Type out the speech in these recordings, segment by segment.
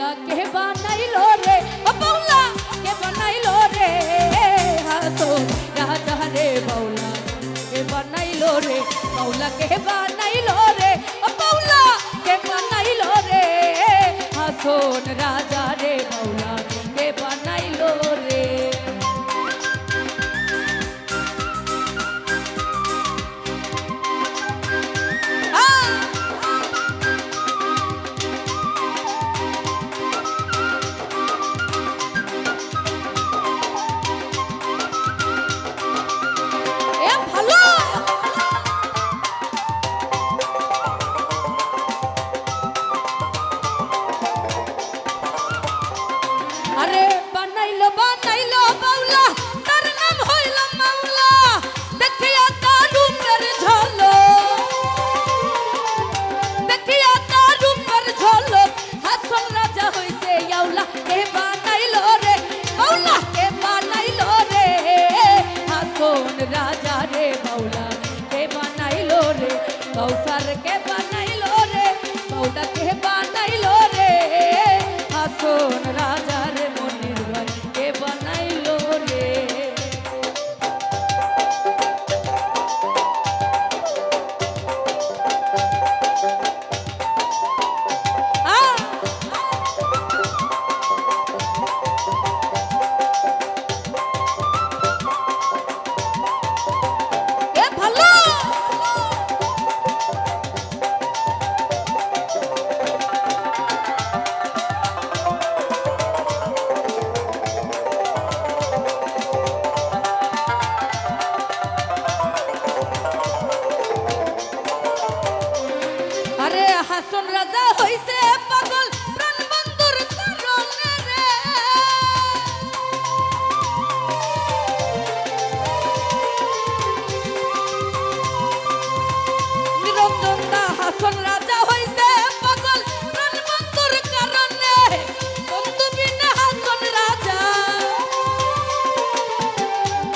বাউলা কে বানাইলো রে, ও বাউলা কে বানাইলো রে, হাসন রাজা রে বাউলা কে বানাইলো রে, বাউলা কে বানাইলো রে, ও বাউলা কে বানাইলো রে, হাসন রাজা রে বাউলা কে বানাইলো রে। আরে বানাইলো বানাইলো বাউলা তার নাম হইল মাওলা, দেখিয়া তার রূপের ঝলক, দেখিয়া তার রূপের ঝলক, হাসন রাজা হইছে আউলা কে বানাইলো রে, বাউলা কে বানাইলো রে, হাসন রাজা রে বাউলা কে বানাইলো রে, কৌসার কে বানাইলো রে, বাউলা কে বানাইলো রে, হাসন রাজা রে মনির ভাই কে বানাইলো রে। ভালো আরে হাসন রাজা হইছে পাগল প্রাণ বন্ধুর কারণে রে, নিরঞ্জন দা হাসন রাজা হইছে পাগল প্রাণ বন্ধুর কারণে, বন্ধু বিনা হাসন রাজা,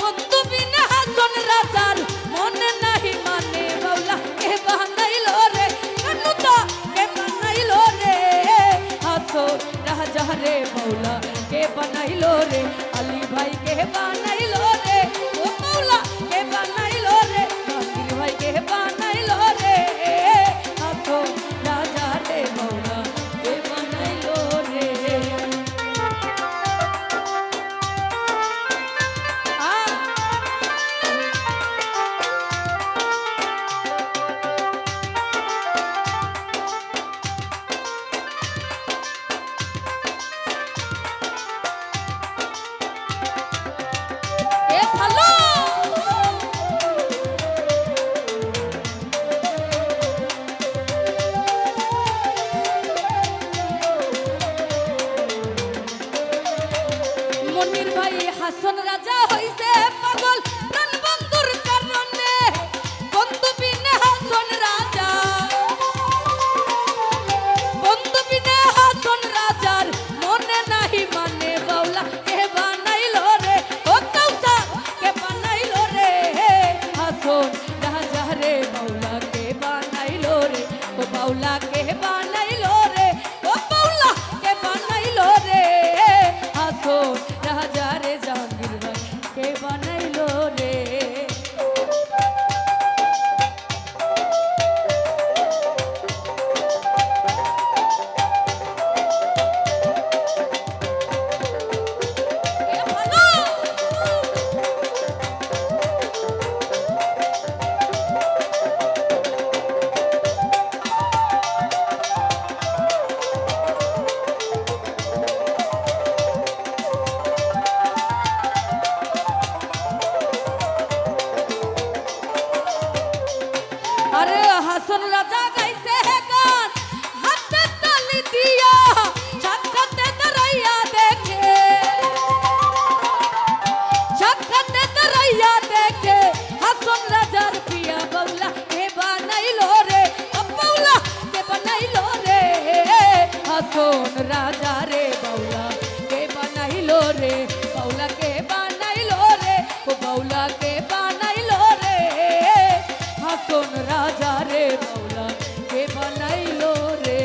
বন্ধু বিনা হাসন রাজার মনে নাহি মানে, বাউলা কে বানাইলো রে, কানুতা কে বানাইলো রে, হাসন রাজা রে বাউলা কে বানাইলো রে, আলী ভাই কে বানাইলো রে, ও বাউলা কে বানাইলো রে, জাকির ভাই কে বানাইলো রে, হাসন রাজা রে বাউলা কে বানাইলো রে। এ ভালো মনির ভাই হাসন রাজা হইছে পাগল প্রাণ বন্ধুর কারণে, বন্ধু বিনে হাসন রাজা, বন্ধু বিনে হাসন রাজার মনে নাহি মানে, বাউলা কে বানাইলো রে, ও কৌসার কে বানাইলো রে, হাসন রাজা রে বাউলা কে বানাইলো রে, ও বাউলা কে বানাইলো রে, ও বাউলা কে বানাইলো রে, হাসন রাজা রে জাহাঙ্গীর ভাই কে বানাইলো রে। এ ভালো আরে হাসন রাজা গাইছে গান হাতে তালি দিয়া, সাক্ষাতে দাঁড়াইয়া দেখে, সাক্ষাতে দাঁড়াইয়া দেখে, হাসন রাজার প্রিয়া বাউলা কে বানাইলো রে, ও বাউলা কে বানাইলো রে, হাসন রাজা রে বাউলা কে বানাইলো রে, বাউলা কে বানাইলো রে, ও বাউলা কে বানাইলো রে, হাসন রাজা রে বাউলা কে বানাইলো রে।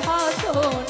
হাসন